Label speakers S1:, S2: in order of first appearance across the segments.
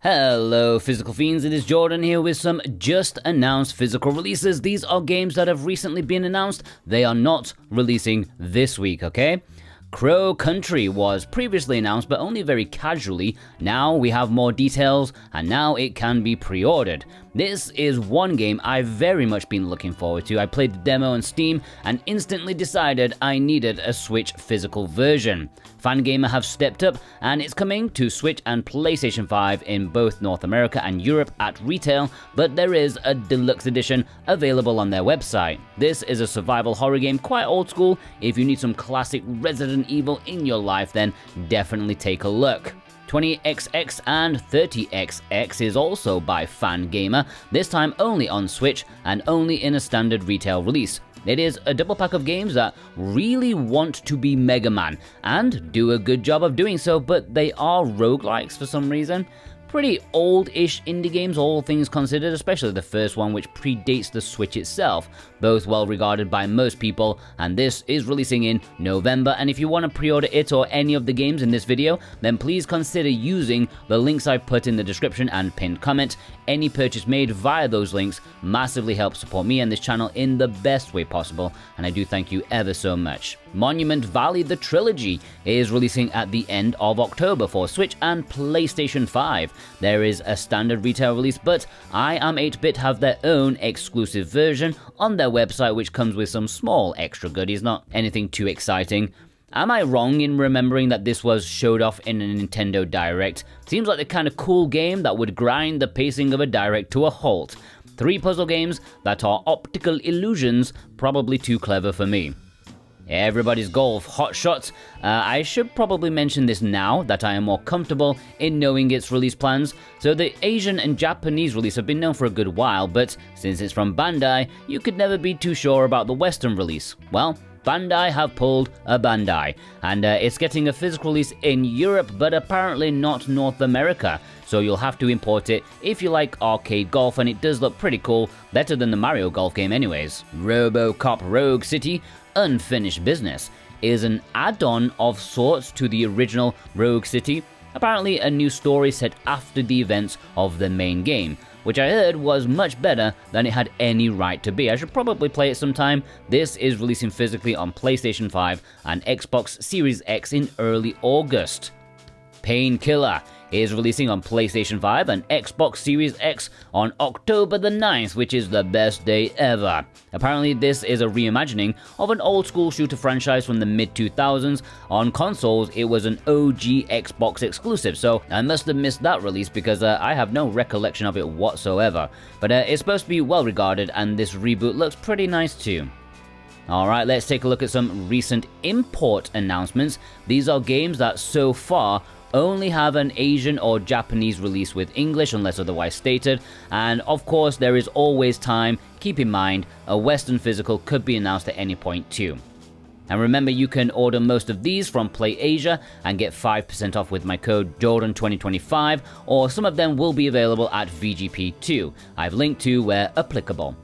S1: Hello Physical Fiends, it is Jordan here with some just announced physical releases. These are games that have recently been announced. They are not releasing this week, okay? Crow Country was previously announced but only very casually. Now we have more details and now it can be pre-ordered. This is one game I've very much been looking forward to. I played the demo on Steam and instantly decided I needed a Switch physical version. Fangamer have stepped up and it's coming to Switch and PlayStation 5 in both North America and Europe at retail, but there is a deluxe edition available on their website. This is a survival horror game, quite old school. If you need some classic Resident Evil in your life, then definitely take a look. 20XX and 30XX is also by Fangamer, this time only on Switch and only in a standard retail release. It is a double pack of games that really want to be Mega Man, and do a good job of doing so, but they are roguelikes for some reason. Pretty old-ish indie games, all things considered, especially the first one, which predates the Switch itself. Both well regarded by most people, and this is releasing in November. And if you want to pre-order it or any of the games in this video, then please consider using the links I've put in the description and pinned comment. Any purchase made via those links massively helps support me and this channel in the best way possible, and I do thank you ever so much. Monument Valley the Trilogy is releasing at the end of October for Switch and PlayStation 5. There is a standard retail release, but I Am 8-Bit have their own exclusive version on their website, which comes with some small extra goodies, not anything too exciting. Am I wrong in remembering that this was showed off in a Nintendo Direct? Seems like the kind of cool game that would grind the pacing of a Direct to a halt. 3 puzzle games that are optical illusions, probably too clever for me. Everybody's Golf Hot Shots. I should probably mention this now that I am more comfortable in knowing its release plans. So the Asian and Japanese release have been known for a good while, but since it's from Bandai, you could never be too sure about the Western release. Well, Bandai have pulled a Bandai, and it's getting a physical release in Europe, but apparently not North America. So you'll have to import it if you like arcade golf, and it does look pretty cool, better than the Mario Golf game anyways. ROBOCOP Rogue City Unfinished Business is an add-on of sorts to the original Rogue City, apparently a new story set after the events of the main game, which I heard was much better than it had any right to be. I should probably play it sometime. This is releasing physically on PlayStation 5 and Xbox Series X in early August. Painkiller is releasing on PlayStation 5 and Xbox Series X on October the 9th, which is the best day ever. Apparently this is a reimagining of an old school shooter franchise from the mid-2000s. On consoles, it was an OG Xbox exclusive, so I must have missed that release because I have no recollection of it whatsoever. But it's supposed to be well regarded, and this reboot looks pretty nice too. Alright, let's take a look at some recent import announcements. These are games that so far only have an Asian or Japanese release with English unless otherwise stated, and of course there is always time. Keep in mind, a Western physical could be announced at any point too. And remember, you can order most of these from PlayAsia and get 5% off with my code Jordan2025, or some of them will be available at VGP too. I've linked to where applicable.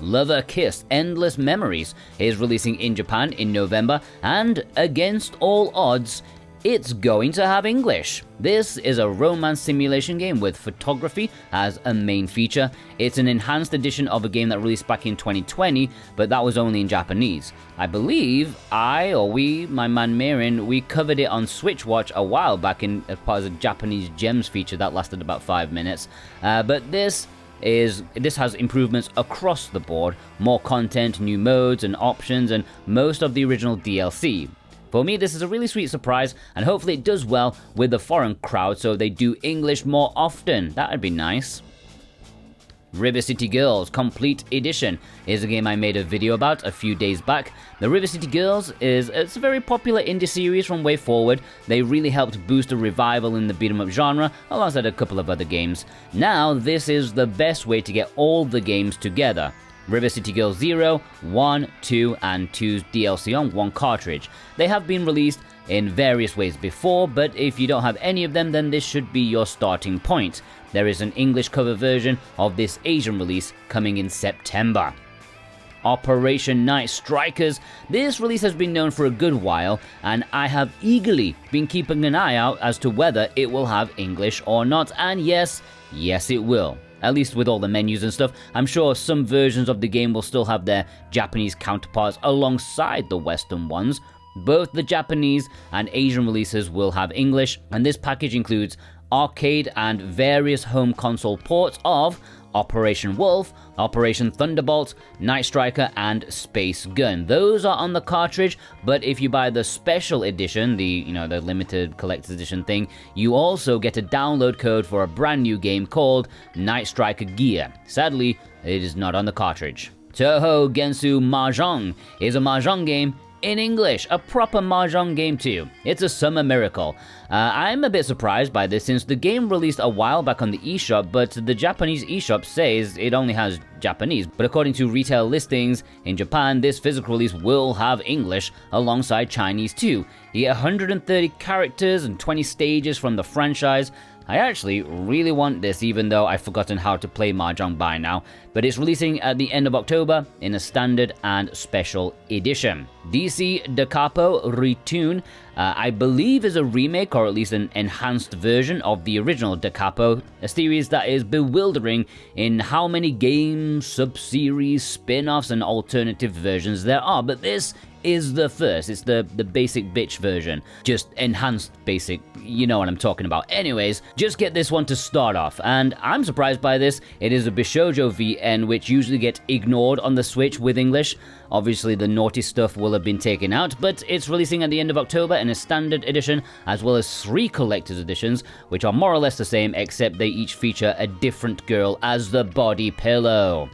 S1: Lover Kiss Endless Memories is releasing in Japan in November, and against all odds, it's going to have English. This is a romance simulation game with photography as a main feature. It's an enhanced edition of a game that released back in 2020, but that was only in Japanese. I believe my man Mirin, we covered it on Switch Watch a while back as part of the Japanese Gems feature that lasted about 5 minutes. But this has improvements across the board, more content, new modes and options, and most of the original DLC. For me, this is a really sweet surprise, and hopefully it does well with the foreign crowd so they do English more often. That'd be nice. River City Girls Complete Edition is a game I made a video about a few days back. The River City Girls it's a very popular indie series from Way Forward. They really helped boost a revival in the beat-em-up genre, alongside a couple of other games. Now, this is the best way to get all the games together. River City Girls 0, 1, 2, and 2's DLC on one cartridge. They have been released in various ways before, but if you don't have any of them, then this should be your starting point. There is an English cover version of this Asian release coming in September. Operation Night Strikers. This release has been known for a good while, and I have eagerly been keeping an eye out as to whether it will have English or not, and yes, it will. At least with all the menus and stuff. I'm sure some versions of the game will still have their Japanese counterparts alongside the Western ones. Both the Japanese and Asian releases will have English, and this package includes arcade and various home console ports of Operation Wolf, Operation Thunderbolt, Night Striker, and Space Gun. Those are on the cartridge, but if you buy the special edition, the limited collector's edition thing, you also get a download code for a brand new game called Night Striker Gear. Sadly, it is not on the cartridge. Touhou Gensou Mahjong is a Mahjong game in English, a proper Mahjong game too. It's a summer miracle. I'm a bit surprised by this since the game released a while back on the eShop, but the Japanese eShop says it only has Japanese. But according to retail listings in Japan, this physical release will have English alongside Chinese too. You get 130 characters and 20 stages from the franchise. I actually really want this, even though I've forgotten how to play Mahjong by now, but it's releasing at the end of October in a standard and special edition. DC the Capo Re, I believe is a remake or at least an enhanced version of the original Da Capo, a series that is bewildering in how many games, sub-series, spin-offs and alternative versions there are, but this is the first. It's the basic bitch version. Just enhanced basic, you know what I'm talking about. Anyways, just get this one to start off, and I'm surprised by this. It is a Bishoujo VN, which usually get ignored on the Switch with English. Obviously, the naughty stuff will have been taken out, but it's releasing at the end of October in a standard edition, as well as 3 collector's editions, which are more or less the same, except they each feature a different girl as the body pillow.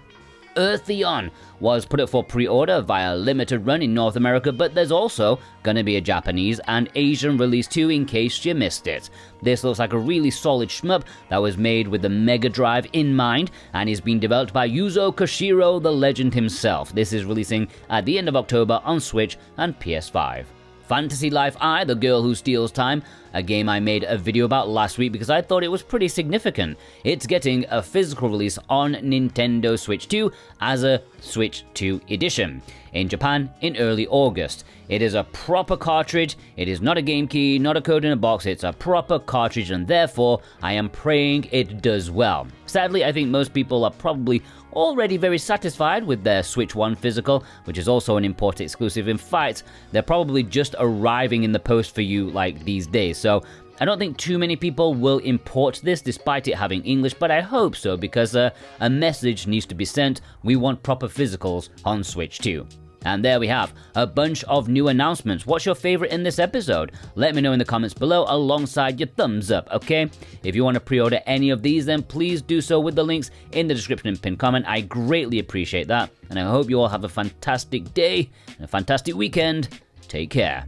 S1: Earthion was put up for pre-order via limited run in North America, but there's also gonna be a Japanese and Asian release too in case you missed it. This looks like a really solid shmup that was made with the Mega Drive in mind and is being developed by Yuzo Koshiro, the legend himself. This is releasing at the end of October on Switch and PS5. Fantasy Life I, The Girl Who Steals Time, a game I made a video about last week because I thought it was pretty significant. It's getting a physical release on Nintendo Switch 2 as a Switch 2 edition in Japan in early August. It is a proper cartridge, it is not a game key, not a code in a box, it's a proper cartridge, and therefore I am praying it does well. Sadly, I think most people are probably already very satisfied with their Switch 1 physical, which is also an import exclusive. In fact, they're probably just arriving in the post for you like these days, so I don't think too many people will import this despite it having English, but I hope so because a message needs to be sent. We want proper physicals on Switch 2. And there we have a bunch of new announcements. What's your favorite in this episode? Let me know in the comments below alongside your thumbs up, okay? If you want to pre-order any of these, then please do so with the links in the description and pinned comment. I greatly appreciate that, and I hope you all have a fantastic day and a fantastic weekend. Take care.